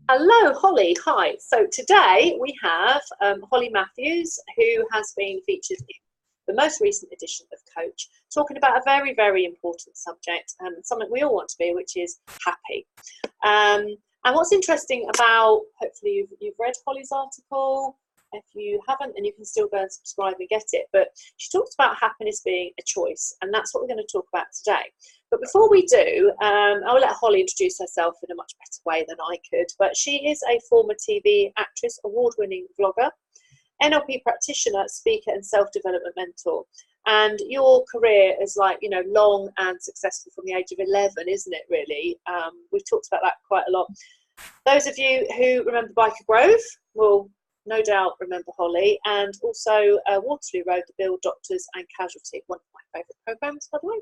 Hello, Holly. Hi. So today we have Holly Matthews, who has been featured in the most recent edition of Coach, talking about a very, very important subject, and something we all want to be, which is happy. And what's interesting about, hopefully you've read Holly's article. If you haven't, then you can still go and subscribe and get it. But she talks about happiness being a choice, and that's what we're going to talk about today. But before we do, I'll let Holly introduce herself in a much better way than I could. But she is a former TV actress, award-winning vlogger, NLP practitioner, speaker, and self-development mentor. And your career is long and successful from the age of 11, isn't it, really? We've talked about that quite a lot. Those of you who remember Biker Grove will no doubt remember Holly, and also Waterloo Road, The Bill, Doctors and Casualty, one of my favourite programmes, by the way.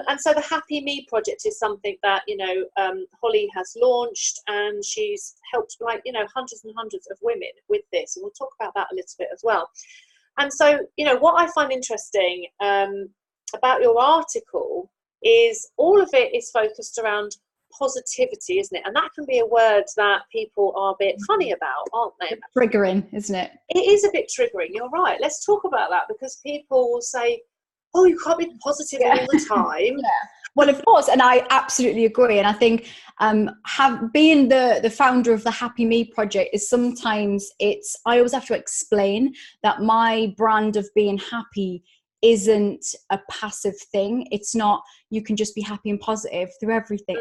And so the Happy Me project is something that, Holly has launched, and she's helped hundreds and hundreds of women with this. And we'll talk about that a little bit as well. And so, what I find interesting about your article is all of it is focused around positivity, isn't it? And that can be a word that people are a bit funny about, aren't they? Triggering, isn't it? It is a bit triggering, you're right. Let's talk about that, because people will say, oh, you can't be positive all the time. Yeah. Well, of course, and I absolutely agree. And I think being the founder of the Happy Me project is sometimes I always have to explain that my brand of being happy isn't a passive thing. It's not, you can just be happy and positive through everything.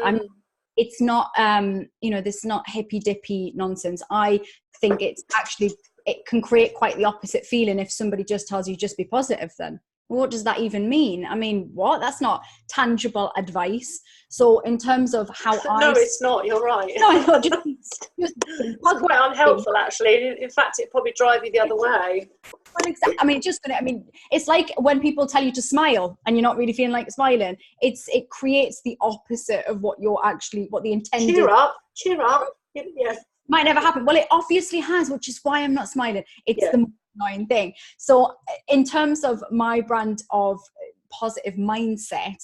It's not, this is not hippy dippy nonsense. I think it can create quite the opposite feeling if somebody just tells you just be positive. Then what does that even mean? I mean, what? That's not tangible advice. So in terms of how No, it's not, you're right. No, just it's quite unhelpful, actually. In fact, it'd probably drive you the other way. Well, exactly. It's like when people tell you to smile and you're not really feeling like smiling. It creates the opposite of what the intended. Cheer up. Yeah. Might never happen. Well, it obviously has, which is why I'm not smiling. It's the annoying thing. So in terms of my brand of positive mindset,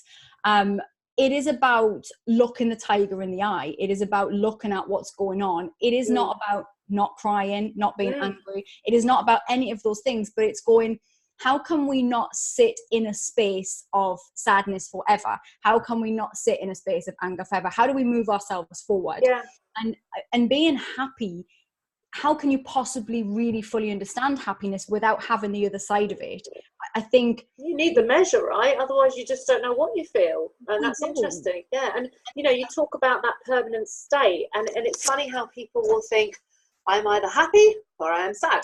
it is about looking the tiger in the eye. It is about looking at what's going on. It is not about not crying, not being angry. It is not about any of those things, but it's going, how can we not sit in a space of sadness forever? How can we not sit in a space of anger forever? How do we move ourselves forward? Yeah. And being happy, how can you possibly really fully understand happiness without having the other side of it? I think you need the measure, right? Otherwise you just don't know what you feel. And that's interesting. Yeah. And you talk about that permanent state, and it's funny how people will think, I'm either happy or I am sad.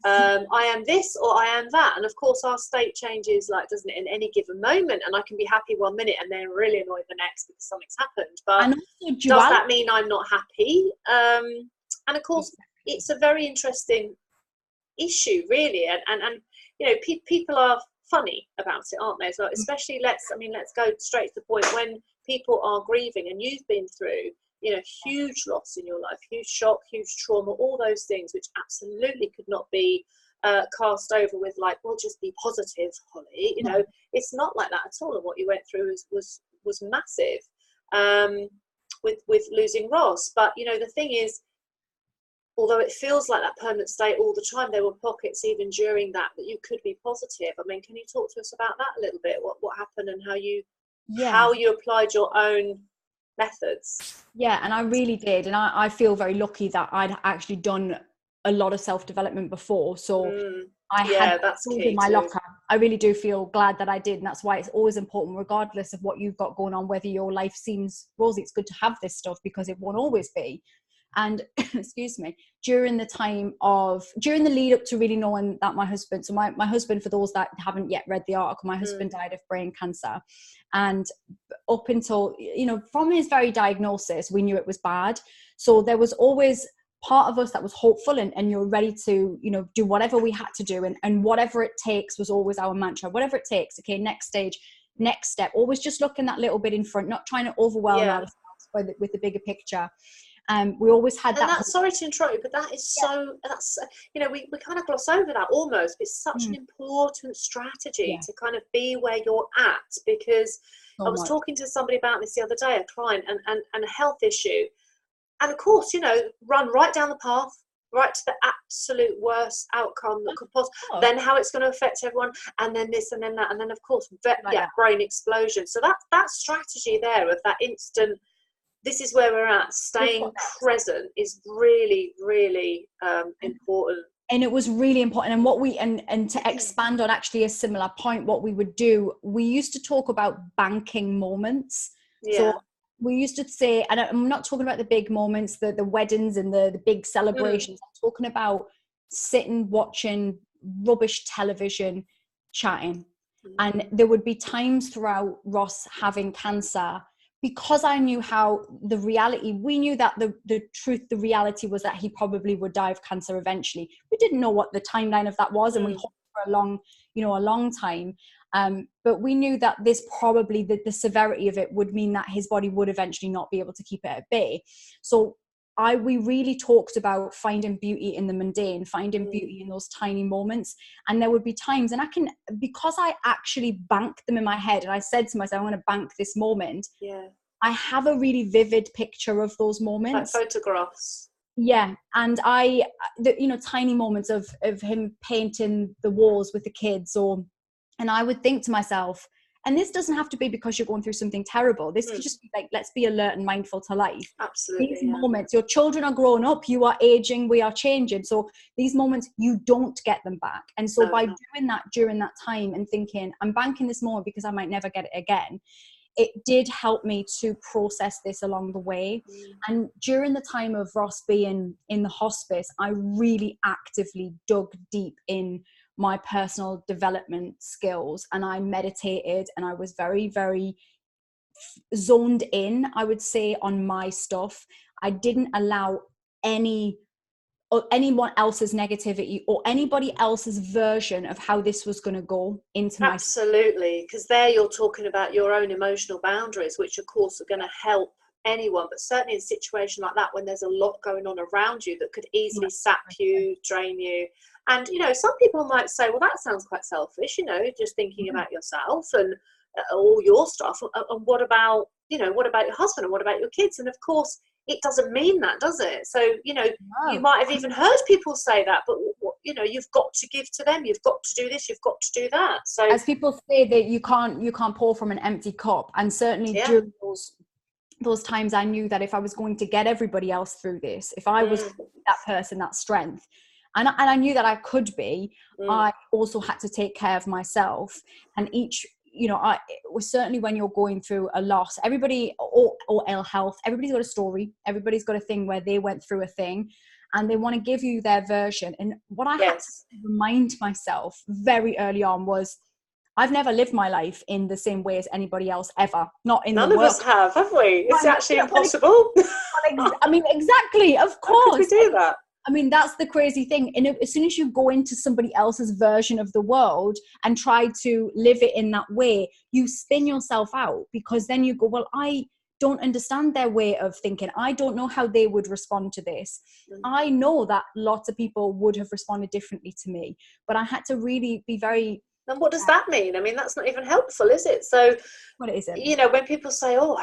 I am this or I am that. And of course our state changes, doesn't it, in any given moment, and I can be happy one minute and then really annoyed the next because something's happened. But does that mean I'm not happy? And of course it's a very interesting issue, really, and people are funny about it, aren't they, as well? Especially let's go straight to the point, when people are grieving, and you've been through huge loss in your life, huge shock, huge trauma, all those things which absolutely could not be cast over with just be positive, Holly. It's not like that at all. And what you went through was massive, with losing Ross. But the thing is, although it feels like that permanent state all the time, there were pockets even during that you could be positive. I mean, can you talk to us about that a little bit? What happened and how you applied your own methods? Yeah, and I really did. And I feel very lucky that I'd actually done a lot of self-development before. So I had that's tools key in my too. locker. I really do feel glad that I did. And that's why it's always important, regardless of what you've got going on, whether your life seems rosy, it's good to have this stuff, because it won't always be. And excuse me, during the lead up to really knowing that my husband, so my husband, for those that haven't yet read the article, my husband died of brain cancer. And up until, from his very diagnosis, we knew it was bad. So there was always part of us that was hopeful and you're ready to, do whatever we had to do. And whatever it takes was always our mantra. Whatever it takes. Okay, next stage, next step. Always just looking that little bit in front, not trying to overwhelm ourselves with the bigger picture. We always had that. And sorry to interrupt you, but that is we kind of gloss over that almost. It's such an important strategy to kind of be where you're at, because I was talking to somebody about this the other day, a client, and a health issue. And of course, run right down the path, right to the absolute worst outcome that could possibly, then how it's going to affect everyone, and then this and then that, and then of course, brain explosion. So that strategy there of that instant, this is where we're at, staying present is really, really important. And it was really important. And what we, and to expand on actually a similar point, what we would do, we used to talk about banking moments. Yeah. So we used to say, and I'm not talking about the big moments, the weddings and the big celebrations. I'm talking about sitting, watching rubbish television, chatting. And there would be times throughout Ross having cancer, because I knew how the reality, we knew that the truth, the reality was that he probably would die of cancer eventually. We didn't know what the timeline of that was, and we hoped for a long time. But we knew that this probably, the severity of it would mean that his body would eventually not be able to keep it at bay. So we really talked about finding beauty in the mundane, finding beauty in those tiny moments. And there would be times, and because I actually banked them in my head, and I said to myself, I'm going to bank this moment. Yeah. I have a really vivid picture of those moments. Like photographs. Yeah. And tiny moments of him painting the walls with the kids, and I would think to myself, and this doesn't have to be because you're going through something terrible. This could just be like, let's be alert and mindful to life. Absolutely. These moments, your children are growing up, you are aging, we are changing. So these moments, you don't get them back. And so by doing that during that time and thinking, I'm banking this moment because I might never get it again, it did help me to process this along the way. And during the time of Ross being in the hospice, I really actively dug deep in my personal development skills, and I meditated, and I was very, very zoned in, I would say, on my stuff. I didn't allow anyone else's negativity or anybody else's version of how this was going to go into my. Absolutely, because there you're talking about your own emotional boundaries, which of course are going to help anyone, but certainly in a situation like that, when there's a lot going on around you that could easily sap you, drain you. And some people might say, well, that sounds quite selfish, just thinking about yourself and all your stuff, and what about your husband, and what about your kids? And of course it doesn't mean that, does it? So you might have even heard people say that, but you've got to give to them, you've got to do this, you've got to do that. So as people say that you can't pour from an empty cup, and certainly during those times I knew that if I was going to get everybody else through this, if I was that person, that strength, and I knew that I could be, I also had to take care of myself. And each, it was certainly when you're going through a loss, everybody, or ill health, everybody's got a story, everybody's got a thing where they went through a thing, and they want to give you their version. And what I had to remind myself very early on was, I've never lived my life in the same way as anybody else ever. Not in None of us have we? It's actually impossible. I mean, exactly. Of course. How could we do that? I mean, that's the crazy thing. And as soon as you go into somebody else's version of the world and try to live it in that way, you spin yourself out, because then you go, well, I don't understand their way of thinking. I don't know how they would respond to this. I know that lots of people would have responded differently to me, but I had to really be very. And what does that mean? I mean, that's not even helpful, is it? So, what is it? When people say, oh,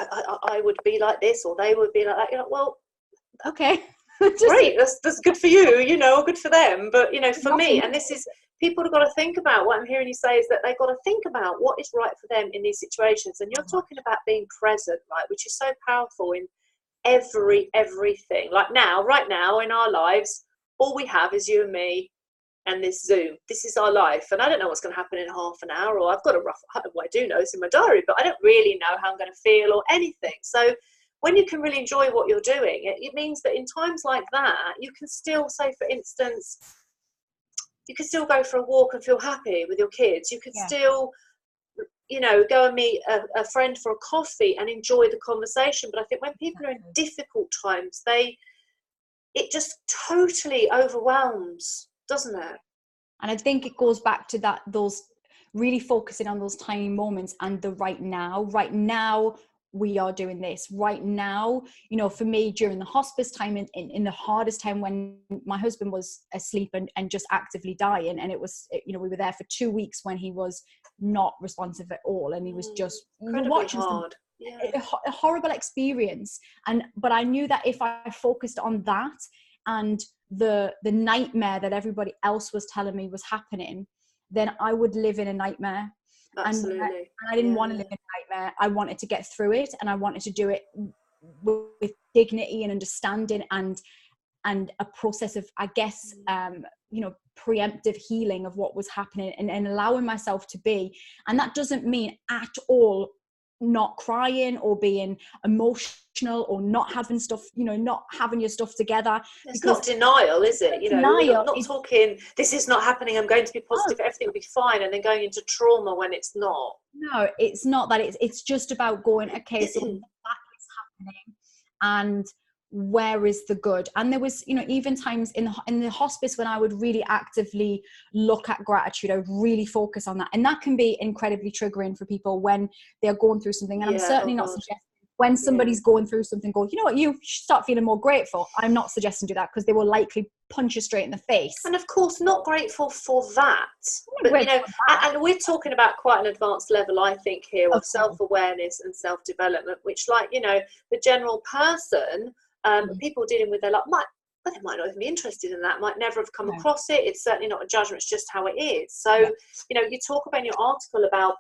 I would be like this, or they would be like that, you're like, well, okay. Great, that's good for you, or good for them. But, for me, and this is, people have got to think about, what I'm hearing you say is that they've got to think about what is right for them in these situations. And you're talking about being present, right, which is so powerful in everything. Like right now in our lives, all we have is you and me and this Zoom. This is our life. And I don't know what's going to happen in half an hour, or I've got I do know it's in my diary, but I don't really know how I'm going to feel or anything. So when you can really enjoy what you're doing, it means that in times like that, you can still, say, for instance, you can still go for a walk and feel happy with your kids. You can still, go and meet a friend for a coffee and enjoy the conversation. But I think when people are in difficult times, it just totally overwhelms, doesn't it? And I think it goes back to those really focusing on those tiny moments and the right now. Right now, we are doing this right now. For me, during the hospice time, in the hardest time when my husband was asleep and just actively dying, and it was, we were there for 2 weeks when he was not responsive at all, and he was just incredibly hard. a horrible experience. But I knew that if I focused on that and the nightmare that everybody else was telling me was happening, then I would live in a nightmare. Absolutely. And I didn't want to live in a nightmare. I wanted to get through it, and I wanted to do it with dignity and understanding and a process of, I guess, preemptive healing of what was happening, and allowing myself to be. And that doesn't mean at all not crying or being emotional or not having stuff, not having your stuff together. It's not denial, is it? Denial. Not talking, this is not happening, I'm going to be positive, everything will be fine, and then going into trauma when it's not. No, it's not that. It's just about going, okay, so that is happening, and where is the good? And there was, even times in the hospice when I would really actively look at gratitude, I would really focus on that. And that can be incredibly triggering for people when they're going through something. And I'm certainly not suggesting when somebody's going through something, go, you know what, you should start feeling more grateful. I'm not suggesting do that, because they will likely punch you straight in the face. And of course, not grateful for that. But, and we're talking about quite an advanced level, I think, here of self-awareness and self-development, which, like, the general person, people dealing with their life they might not even be interested in that, might never have come across it. It's certainly not a judgment, it's just how it is. So, you talk about in your article about,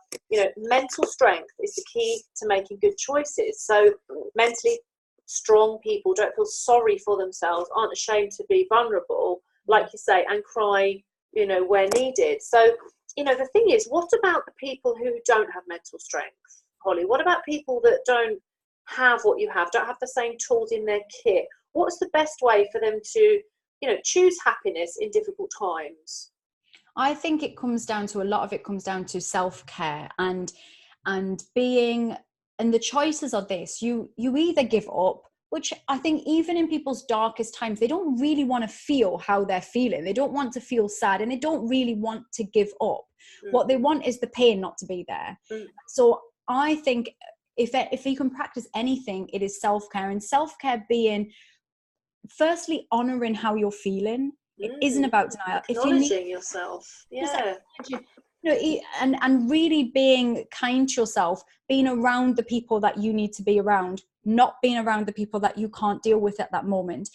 mental strength is the key to making good choices. So mentally strong people don't feel sorry for themselves, aren't ashamed to be vulnerable, like you say, and cry, where needed. So, the thing is, what about the people who don't have mental strength, Holly? What about people that don't have what you have, don't have the same tools in their kit? What's the best way for them to, choose happiness in difficult times? I think a lot of it comes down to self-care and being, and the choices are this: you either give up, which I think even in people's darkest times, they don't really want to feel how they're feeling. They don't want to feel sad, and they don't really want to give up. What they want is the pain not to be there. So I think if you can practice anything, it is self-care, and self-care being firstly honoring how you're feeling. It isn't about denial. Acknowledging yourself. And really being kind to yourself, being around the people that you need to be around, not being around the people that you can't deal with at that moment.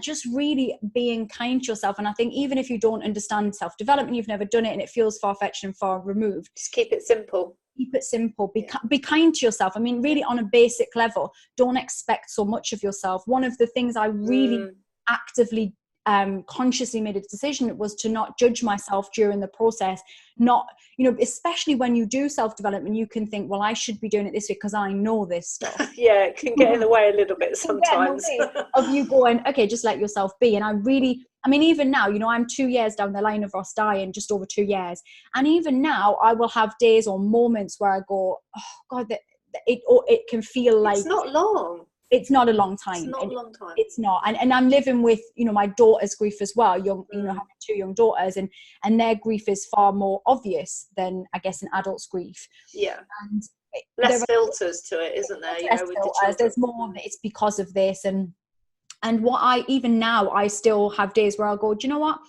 Just really being kind to yourself. And I think even if you don't understand self-development, you've never done it, and it feels far-fetched and far removed, just keep it simple. Keep it simple. Be kind to yourself. I mean, really on a basic level, don't expect so much of yourself. One of the things I really actively consciously made a decision was to not judge myself during the process. Not, especially when you do self-development, you can think, well, I should be doing it this way because I know this stuff. It can get in the way a little bit sometimes. Of you going, okay, just let yourself be. And even now, I'm 2 years down the line of Ross dying, just over 2 years. And even now, I will have days or moments where I go, oh God, it can feel like... It's not long. It's not a long time. It's not a long time. It's not. And I'm living with, my daughter's grief as well, having 2 young daughters, and their grief is far more obvious than, I guess, an adult's grief. Yeah. And less filters to it, isn't there? There's more of it's because of this. And what even now, I still have days where I'll go, do you know what?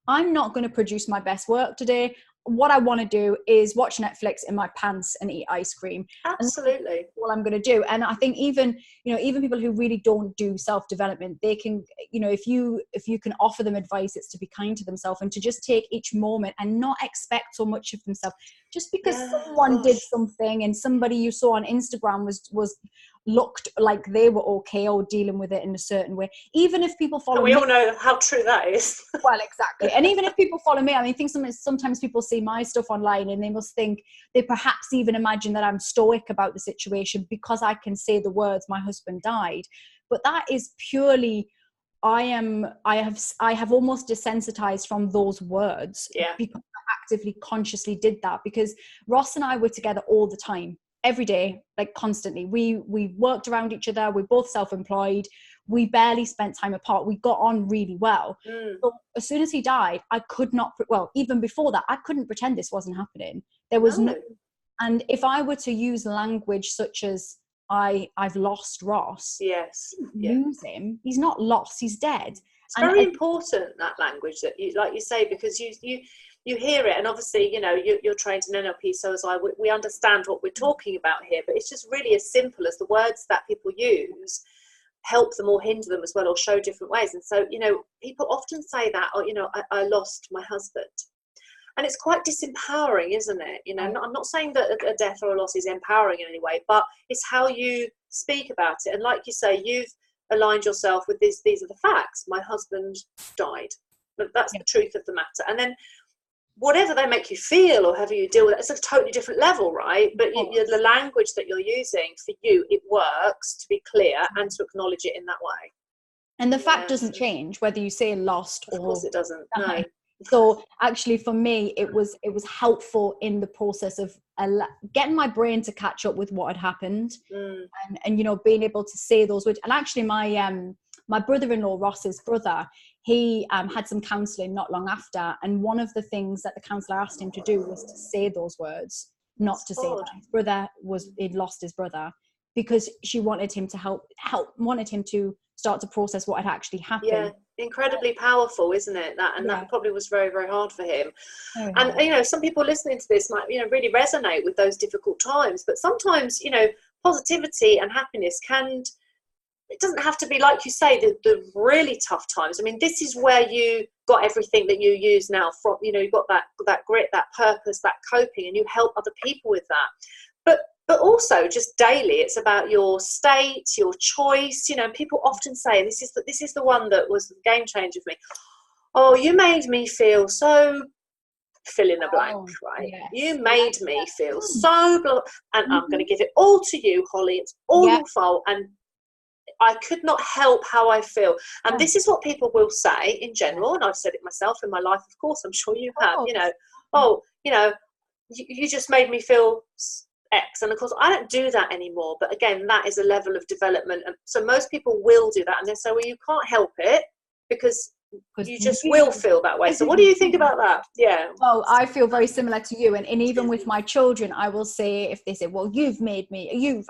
I'm not going to produce my best work today. What I want to do is watch Netflix in my pants and eat ice cream. Absolutely. And that's what I'm going to do. And I think even people who really don't do self-development, they can, if you can offer them advice, it's to be kind to themselves and to just take each moment and not expect so much of themselves. Just because someone did something and somebody you saw on Instagram was looked like they were okay or dealing with it in a certain way. Even if people follow me, we all know how true that is. Well, exactly. And even if people follow me, I think sometimes people see my stuff online and they must think, they perhaps even imagine that I'm stoic about the situation because I can say the words, my husband died. But that is purely, I have almost desensitized from those words because I actively, consciously did that, because Ross and I were together all the time. Every day, like constantly. We worked around each other. We're both self-employed. We barely spent time apart. We got on really well. So as soon as he died, I could not, even before that, I couldn't pretend this wasn't happening. There was no, and if I were to use language such as I've lost Ross. Yes. Lose him. He's not lost. He's dead. It's very important, that language that you, like you say, because you hear it, and obviously, you're trained in NLP, so as I, we understand what we're talking about here, but it's just really as simple as the words that people use help them or hinder them as well, or show different ways. And so, people often say that, I lost my husband. And it's quite disempowering, isn't it? I'm not saying that a death or a loss is empowering in any way, but it's how you speak about it. And like you say, you've aligned yourself with these are the facts. My husband died. That's the truth of the matter. And then whatever they make you feel or however you deal with it, it's a totally different level, right? But the language that you're using, for you, it works to be clear and to acknowledge it in that way. And the fact doesn't change whether you say lost or... Of course it doesn't, no. So actually for me, it was helpful in the process of getting my brain to catch up with what had happened, and being able to say those words. And actually my brother-in-law, Ross's brother, he had some counselling not long after, and one of the things that the counsellor asked him to do was to say those words, not to say that his brother he'd lost his brother, because she wanted him to wanted him to start to process what had actually happened. Yeah, incredibly powerful, isn't it? That probably was very, very hard for him. And some people listening to this might really resonate with those difficult times, but sometimes positivity and happiness it doesn't have to be, like you say, the really tough times. I mean, this is where you got everything that you use now from, you've got that grit, that purpose, that coping, and you help other people with that. But also just daily, it's about your state, your choice. People often say, this is the one that was the game changer for me. Oh, you made me feel so, fill in the blank, right? Yes. You made me feel so, and I'm going to give it all to you, Holly. It's all your fault. And I could not help how I feel. And this is what people will say in general. And I've said it myself in my life, of course, I'm sure you have, you just made me feel X. And of course, I don't do that anymore. But again, that is a level of development. And so most people will do that. And they say, well, you can't help it because you just will feel that way. So what do you think about that? Yeah. Well, I feel very similar to you. And even with my children, I will say, if they say, well, you've made me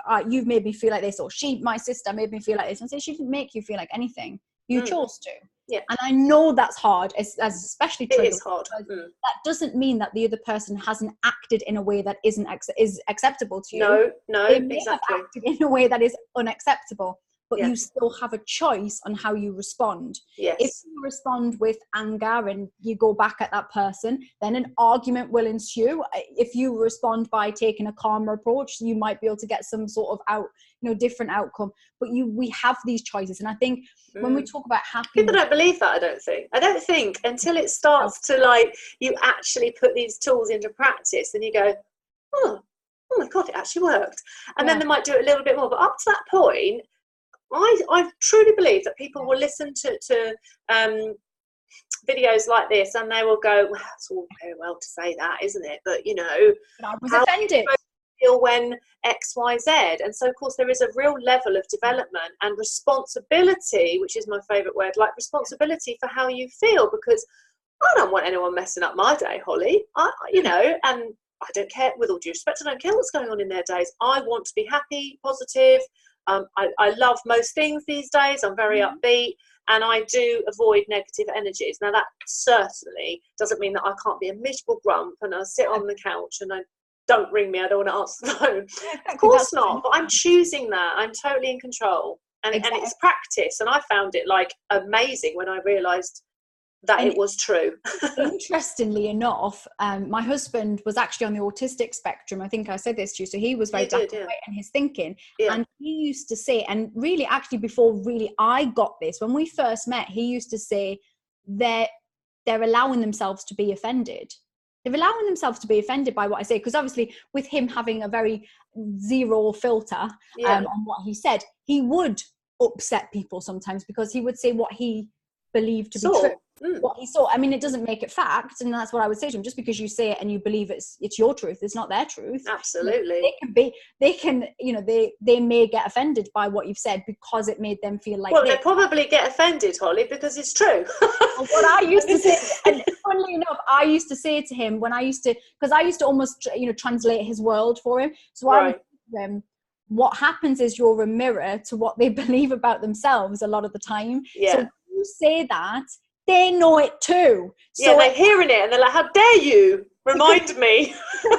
feel like this, or my sister made me feel like this, and say, she didn't make you feel like anything. You chose to. Yeah. And I know that's hard, as especially it is hard. That doesn't mean that the other person hasn't acted in a way that is acceptable to you. No, they may exactly. have acted in a way that is unacceptable, but you still have a choice on how you respond. Yes. If you respond with anger and you go back at that person, then an argument will ensue. If you respond by taking a calmer approach, you might be able to get some sort of different outcome. But we have these choices. And I think when we talk about happiness... People don't believe that, I don't think until it starts to you actually put these tools into practice and you go, oh my God, it actually worked. And then they might do it a little bit more. But up to that point, I truly believe that people will listen to videos like this and they will go, well, it's all very well to say that, isn't it? But, I was offended. Feel when X, Y, Z. And so, of course, there is a real level of development and responsibility, which is my favourite word, like responsibility for how you feel, because I don't want anyone messing up my day, Holly. And I don't care, with all due respect, I don't care what's going on in their days. I want to be happy, positive. I love most things these days. I'm very upbeat, and I do avoid negative energies. Now, that certainly doesn't mean that I can't be a miserable grump and I sit on the couch and don't ring me, I don't want to answer the phone. Of course not, but I'm choosing that. I'm totally in control. And it's practice. And I found it amazing when I realised that it was true. Interestingly enough, my husband was actually on the autistic spectrum. I think I said this to you. So he was very black and white in his thinking. Yeah. And he used to say, and really actually before really I got this, when we first met, he used to say that they're allowing themselves to be offended. They're allowing themselves to be offended by what I say. Because obviously with him having a very zero filter on what he said, he would upset people sometimes because he would say what he believed to be true. What he saw. I mean, it doesn't make it fact, and that's what I would say to him. Just because you say it and you believe it's your truth, it's not their truth. Absolutely. They may get offended by what you've said because it made them feel like. Well, they probably get offended, Holly, because it's true. What I used to say, and funnily enough, I used to say to him because I used to almost translate his world for him. So I would say to him, what happens is you're a mirror to what they believe about themselves a lot of the time. Yeah. So you say that, they know it too. So they're hearing it and they're like, how dare you remind me?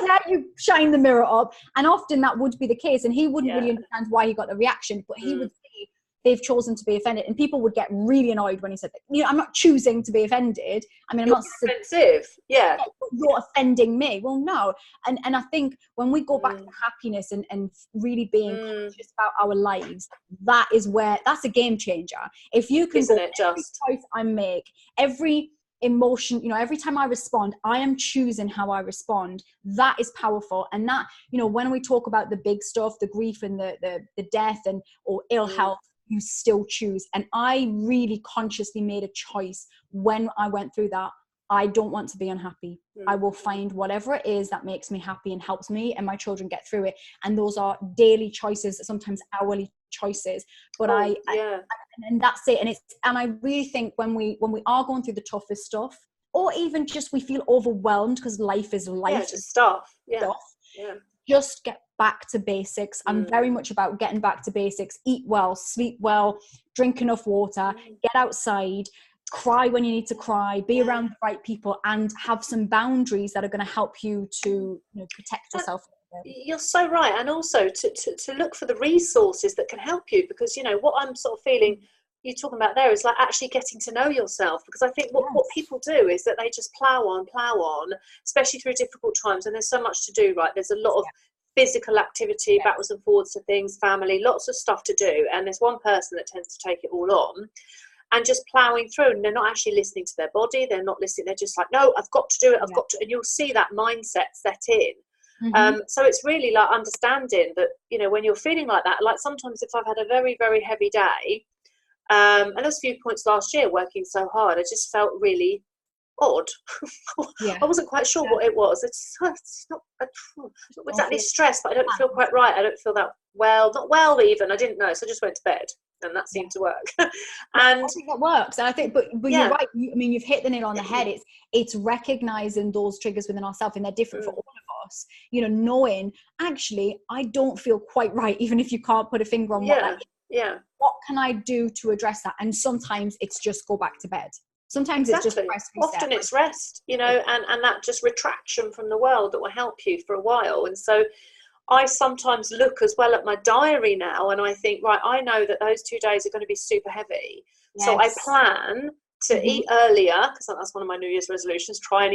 How you shine the mirror up. And often that would be the case. And he wouldn't really understand why he got the reaction, but he would see they've chosen to be offended. And people would get really annoyed when he said that. You know, I'm not choosing to be offended. I mean, I'm not offensive. Yeah. You're offending me. Well, no. And I think when we go back to happiness and really being conscious about our lives, that's a game changer. If you can Isn't go, it every just? choice I make, every emotion, you know, every time I respond, I am choosing how I respond. That is powerful. And that, you know, when we talk about the big stuff, the grief and the death or ill health, you still choose. And I really consciously made a choice when I went through that. I don't want to be unhappy. I will find whatever it is that makes me happy and helps me and my children get through it. And those are daily choices, sometimes hourly choices. But and that's it. And I really think when we are going through the toughest stuff, or even just we feel overwhelmed because life is life. Yeah, just stuff. Just get back to basics. I'm very much about getting back to basics. Eat well, sleep well, drink enough water, get outside, cry when you need to cry, be around the right people, and have some boundaries that are going to help you to, you know, protect yourself. You're so right. And also to look for the resources that can help you, because, you know, what I'm sort of feeling you're talking about there is like actually getting to know yourself, because I think what people do is that they just plow on, especially through difficult times, and there's so much to do, right? There's a lot of physical activity, backwards and forwards to things, family, lots of stuff to do, and there's one person that tends to take it all on and just plowing through, and they're not actually listening to their body, they're not listening, they're just like, no, I've got to do it, I've got to, and you'll see that mindset set in. So it's really like understanding that, you know, when you're feeling like that, like sometimes if I've had a very, very heavy day, and there's a few points last year working so hard, I just felt really odd. I wasn't quite sure what it was. It's not exactly stress, but I don't feel quite right. I don't feel that well, not well even. I didn't know, so I just went to bed, and that seemed to work. And I think that works. And I think, but you're right. I mean, you've hit the nail on the head. It's recognizing those triggers within ourselves, and they're different for all of us. You know, knowing actually I don't feel quite right, even if you can't put a finger on what that is. What can I do to address that? And sometimes it's just go back to bed. Sometimes it's just press reset. Often it's rest, you know, and that just retraction from the world that will help you for a while. And so I sometimes look as well at my diary now, and I think, right, I know that those 2 days are going to be super heavy. So I plan to eat earlier, because that's one of my New Year's resolutions, try and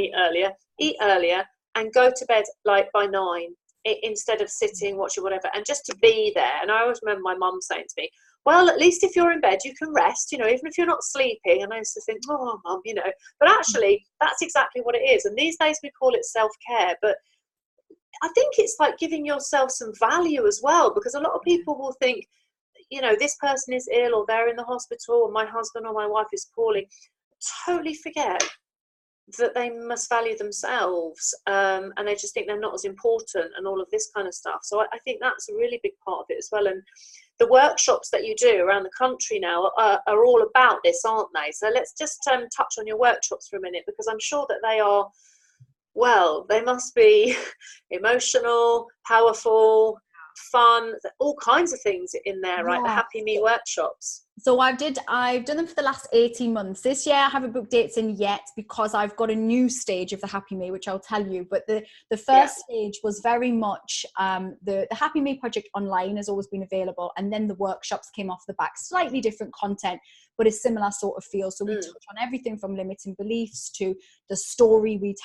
eat earlier and go to bed like by 9 instead of sitting, watching whatever, and just to be there. And I always remember my mum saying to me, well, at least if you're in bed, you can rest, you know, even if you're not sleeping. And I used to think, oh, mum, you know, but actually that's exactly what it is. And these days we call it self-care, but I think it's like giving yourself some value as well, because a lot of people will think, you know, this person is ill, or they're in the hospital, or my husband or my wife is poorly. Totally forget that they must value themselves, and they just think they're not as important and all of this kind of stuff. So I think that's a really big part of it as well. And the workshops that you do around the country now are all about this, aren't they? So let's just touch on your workshops for a minute, because I'm sure that they are, well, they must be emotional, powerful, fun, all kinds of things in there, right? The Happy Me workshops. So I've done them for the last 18 months. This year I haven't booked dates in yet, because I've got a new stage of the Happy Me, which I'll tell you. But the first stage was very much the Happy Me project online has always been available, and then the workshops came off the back. Slightly different content, but a similar sort of feel. So we touch on everything from limiting beliefs to the stories we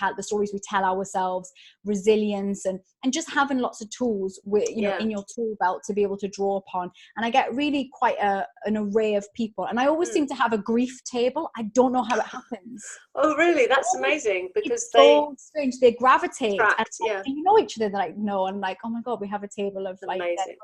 tell ourselves, resilience, and just having lots of tools in your tool belt to be able to draw upon. And I get really quite an array of people, and I always seem to have a grief table. I don't know how it happens. Oh really? That's amazing, because so strange. They gravitate and you know each other. They're like, no, and like, oh my god, we have a table of like amazing.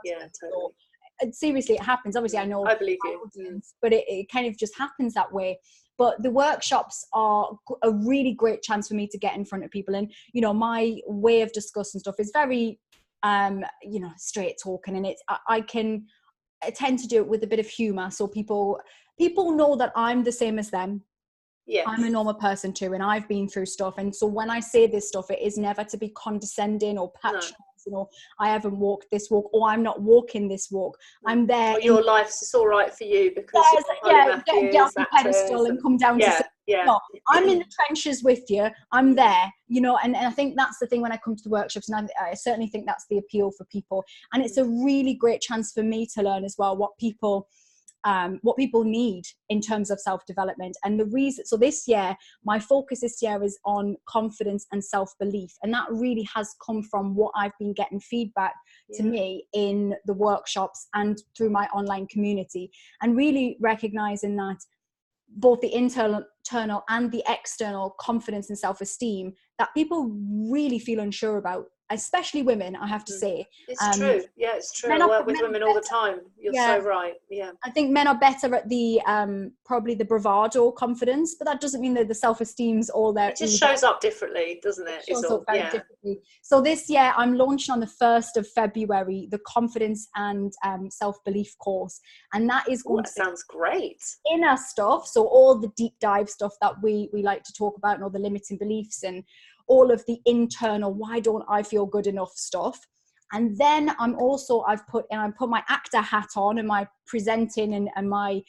Totally. And seriously, it happens. Obviously I know, I believe you, audience, but it kind of just happens that way. But the workshops are a really great chance for me to get in front of people, and you know, my way of discussing stuff is very straight talking, and I tend to do it with a bit of humor, so people know that I'm the same as them. Yes. I'm a normal person too, and I've been through stuff. And so when I say this stuff, it is never to be condescending or patronizing. You know, I haven't walked this walk, or I'm not walking this walk. I'm there. Or your life's just all right for you because get off the pedestal and come down to Yeah. No, I'm in the trenches with you. I'm there, you know, and I think that's the thing when I come to the workshops, and I certainly think that's the appeal for people. And it's a really great chance for me to learn as well what people need in terms of self-development. And the reason, so this year, my focus this year is on confidence and self-belief. And that really has come from what I've been getting feedback to me in the workshops and through my online community, and really recognizing that both the internal and the external confidence and self-esteem that people really feel unsure about, especially women, I have to say. It's true. Yeah, it's true. I work with women all the time. You're so right. Yeah. I think men are better at the probably the bravado confidence, but that doesn't mean that the self-esteem's all there. It just shows up differently, doesn't it? It shows up very differently. So this year I'm launching on the 1st of February the confidence and self-belief course, and that is going that sounds great. Inner stuff, so all the deep dive stuff that we like to talk about, and all the limiting beliefs and all of the internal why don't I feel good enough stuff. And then I've put my actor hat on and my presenting and my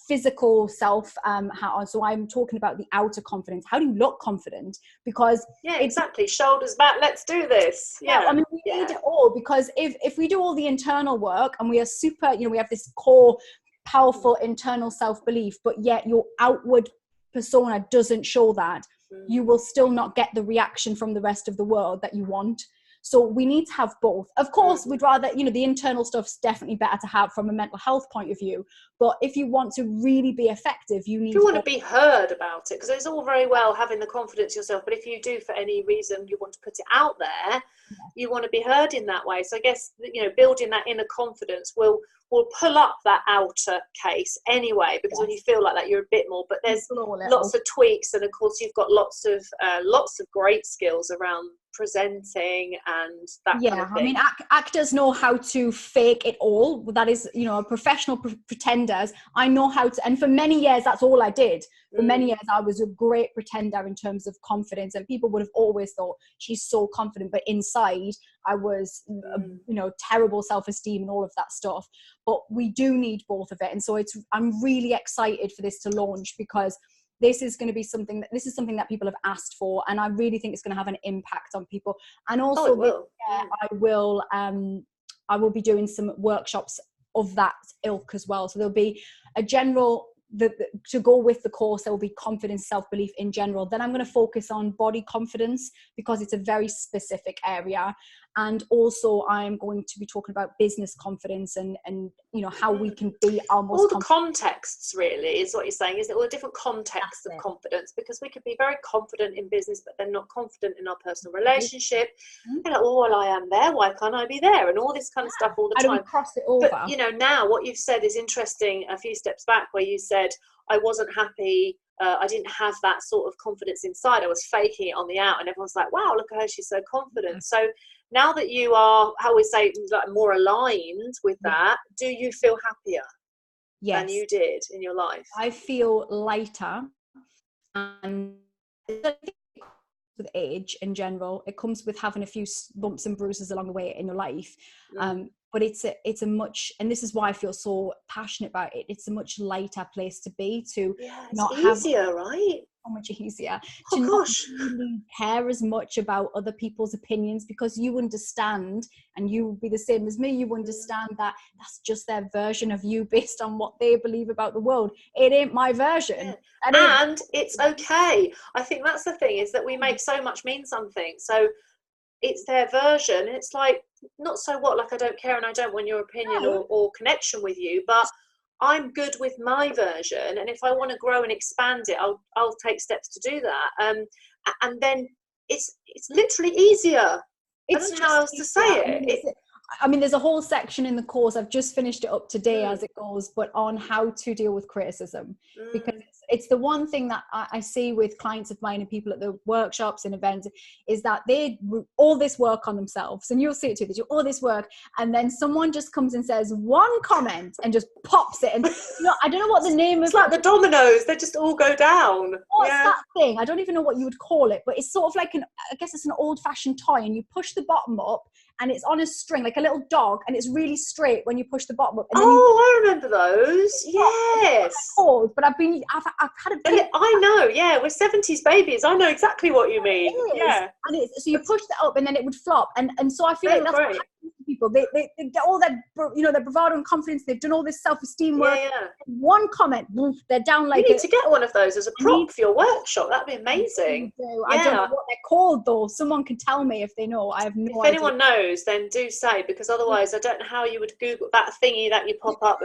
physical self hat on. So I'm talking about the outer confidence. How do you look confident? Because exactly, shoulders back, let's do this. I mean, we need it all, because if we do all the internal work and we are super, you know, we have this core powerful internal self-belief, but yet your outward persona doesn't show that, you will still not get the reaction from the rest of the world that you want. So we need to have both. Of course, we'd rather, you know, the internal stuff's definitely better to have from a mental health point of view. But if you want to really be effective, you want to be heard about it, because it's all very well having the confidence yourself, but if you do, for any reason, you want to put it out there, you want to be heard in that way. So I guess, you know, building that inner confidence will pull up that outer case anyway, because when you feel like that, you're a bit more. But there's lots of tweaks, and of course, you've got lots of great skills around presenting and that kind of thing. I mean, actors know how to fake it all. That is, you know, professional pretenders. I know how to, and for many years, that's all I did. For many years, I was a great pretender in terms of confidence, and people would have always thought she's so confident, but inside I was, you know, terrible self-esteem and all of that stuff. But we do need both of it, and so I'm really excited for this to launch, because this is going to be something that people have asked for, and I really think it's going to have an impact on people. And also, I will be doing some workshops of that ilk as well. So there'll be a general. To go with the course, there will be confidence, self-belief in general. Then I'm going to focus on body confidence, because it's a very specific area. And also I'm going to be talking about business confidence and you know, how we can be almost all the contexts, really, is what you're saying, is it? All the different contexts of confidence, because we could be very confident in business, but then not confident in our personal relationship. You're like, oh, well, I am there, why can't I be there? And all this kind of stuff all the time. How do we cross it over? But, you know, now what you've said is interesting, a few steps back, where you said, I wasn't happy, I didn't have that sort of confidence inside, I was faking it on the out, and everyone's like, wow, look at her, she's so confident. So now that you are, how we say, like, more aligned with that, do you feel happier than you did in your life? I feel lighter, and with age in general, it comes with having a few bumps and bruises along the way in your life. But it's a much, and this is why I feel so passionate about it, it's a much lighter place to be, to not easier, right? So much easier to not really care as much about other people's opinions, because you understand, and you will be the same as me, you understand that that's just their version of you based on what they believe about the world. It ain't my version. And it's okay. I think that's the thing, is that we make so much mean something. So it's their version, and it's like, not so what, like, I don't care and I don't want your opinion or connection with you, but I'm good with my version, and if I want to grow and expand it, I'll take steps to do that. And then it's literally easier. I don't know how else to say it. I mean, there's a whole section in the course, I've just finished it up today as it goes, but on how to deal with criticism, because it's the one thing that I see with clients of mine and people at the workshops and events, is that they do all this work on themselves, and you'll see it too, they do all this work, and then someone just comes and says one comment and just pops it, and you know, I don't know what the name it's like the dominoes, they just all go down. What's that thing? I don't even know what you would call it, but it's sort of like I guess it's an old-fashioned toy, and you push the bottom up and it's on a string like a little dog, and it's really straight when you push the bottom up. And then I remember those. Yes. But I've I've had a I know, yeah, we're 70s babies. I know exactly what you mean. Yeah. And it's, so you push that up and then it would flop. And so I feel like that's what happens to people. They get all that, their bravado and confidence. They've done all this self-esteem work. Yeah. One comment, they're down like you need to get one of those as a prop for your workshop. That'd be amazing. I don't know what they're called though. Someone can tell me if they know. I have no idea. If anyone knows, then do say, because otherwise I don't know how you would Google that thingy that you pop up.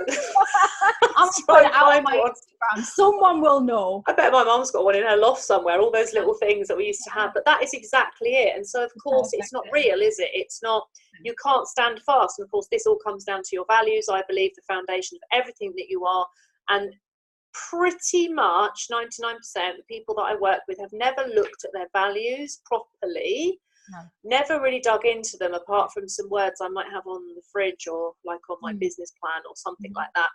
I'm put it out on my Instagram. Someone will know. I bet my mum's got one in her loft somewhere, all those little things that we used to have. But that is exactly it. And so, of course, it's not real, is it? It's not, you can't stand fast. And, of course, this all comes down to your values. I believe the foundation of everything that you are. And pretty much 99% of the people that I work with have never looked at their values properly. No. Never really dug into them, apart from some words I might have on the fridge or like on my business plan or something like that.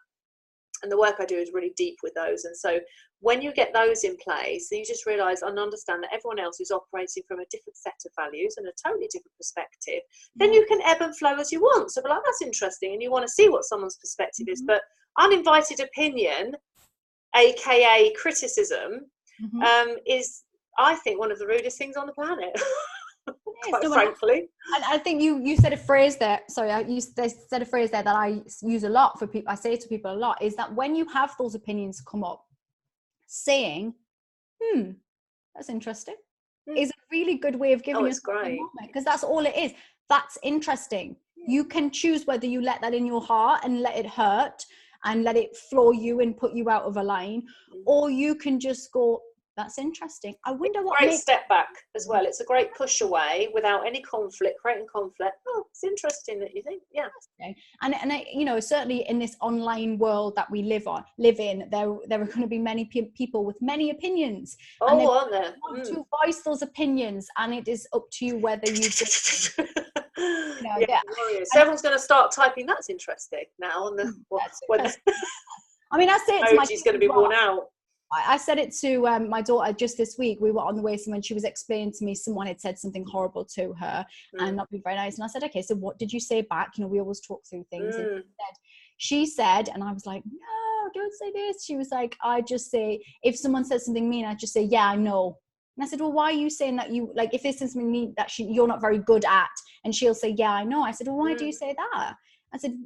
And the work I do is really deep with those. And so when you get those in place, you just realise and understand that everyone else is operating from a different set of values and a totally different perspective. Then you can ebb and flow as you want. So, like, that's interesting. And you want to see what someone's perspective is. But uninvited opinion, aka criticism, is, I think, one of the rudest things on the planet. Quite frankly. And I think you said a phrase there. Sorry, you said a phrase there that I use a lot for people. I say to people a lot is that when you have those opinions come up, saying, that's interesting, is a really good way of giving it's great, because that's all it is. That's interesting. You can choose whether you let that in your heart and let it hurt and let it floor you and put you out of a line, or you can just go, that's interesting. I wonder what great step back as well. It's a great push away without any conflict, creating conflict. Oh, it's interesting that you think, And I, certainly in this online world that we live in, there are going to be many people with many opinions. Oh, and aren't there? Want to voice those opinions, and it is up to you whether you just. So everyone's going to start typing. That's interesting now. And I mean, I say it to my she's going to be worn out. I said it to my daughter just this week. We were on the way somewhere and she was explaining to me someone had said something horrible to her and not been very nice. And I said, okay, so what did you say back? We always talk through things. And she said, and I was like, no, don't say this. She was like, I just say, if someone says something mean, I just say, yeah, I know. And I said, well, why are you saying that if this is something mean that you're not very good at? And she'll say, yeah, I know. I said, well, why do you say that? I said,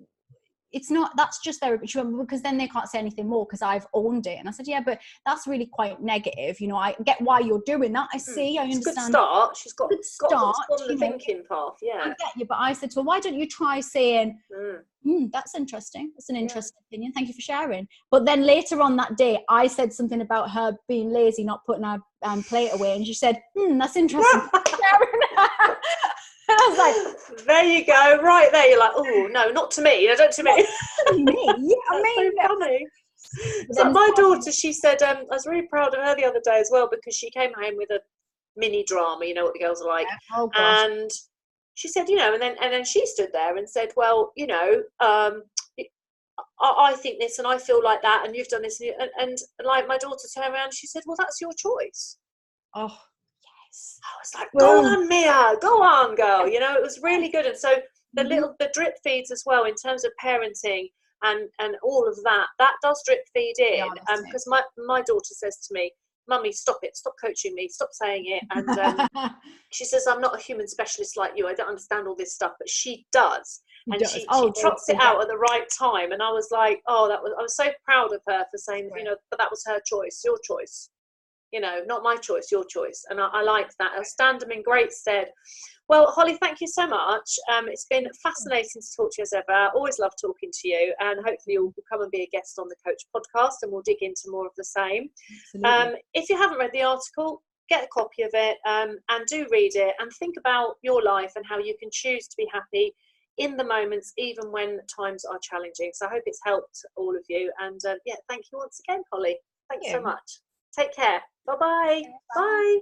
it's not, that's just their, because then they can't say anything more because I've owned it. And I said, yeah, but that's really quite negative. I get why you're doing that. I see, I understand. It's a good start. She's got the thinking path, I get you, but I said to her, why don't you try saying, that's interesting. That's an interesting opinion. Thank you for sharing. But then later on that day, I said something about her being lazy, not putting her plate away. And she said, that's interesting. And I was like, there you go, right there. You're like, oh no, not to me. Don't to me. Yeah, funny. So my daughter, she said, I was really proud of her the other day as well, because she came home with a mini drama. You know what the girls are like. Oh, gosh. And she said, and then she stood there and said, well, I think this and I feel like that, and you've done this, and like my daughter turned around, she said, well, that's your choice. Oh. I was like, go on, Mia, go on, girl. It was really good. And so the drip feeds as well in terms of parenting and all of that does drip feed in. Because my daughter says to me, Mummy, stop it, stop coaching me, stop saying it. And she says, I'm not a human specialist like you. I don't understand all this stuff, but she does. And she trots it out at the right time. And I was like, I was so proud of her for saying, but that was her choice, your choice. Not my choice, your choice. And I liked that. I'll stand them in great stead. Well, Holly, thank you so much. It's been fascinating to talk to you as ever. I always love talking to you, and hopefully you'll come and be a guest on the Coach podcast, and we'll dig into more of the same. If you haven't read the article, get a copy of it and do read it and think about your life and how you can choose to be happy in the moments, even when times are challenging. So I hope it's helped all of you. And thank you once again, Holly. Thanks so much. Take care. Bye-bye. Bye.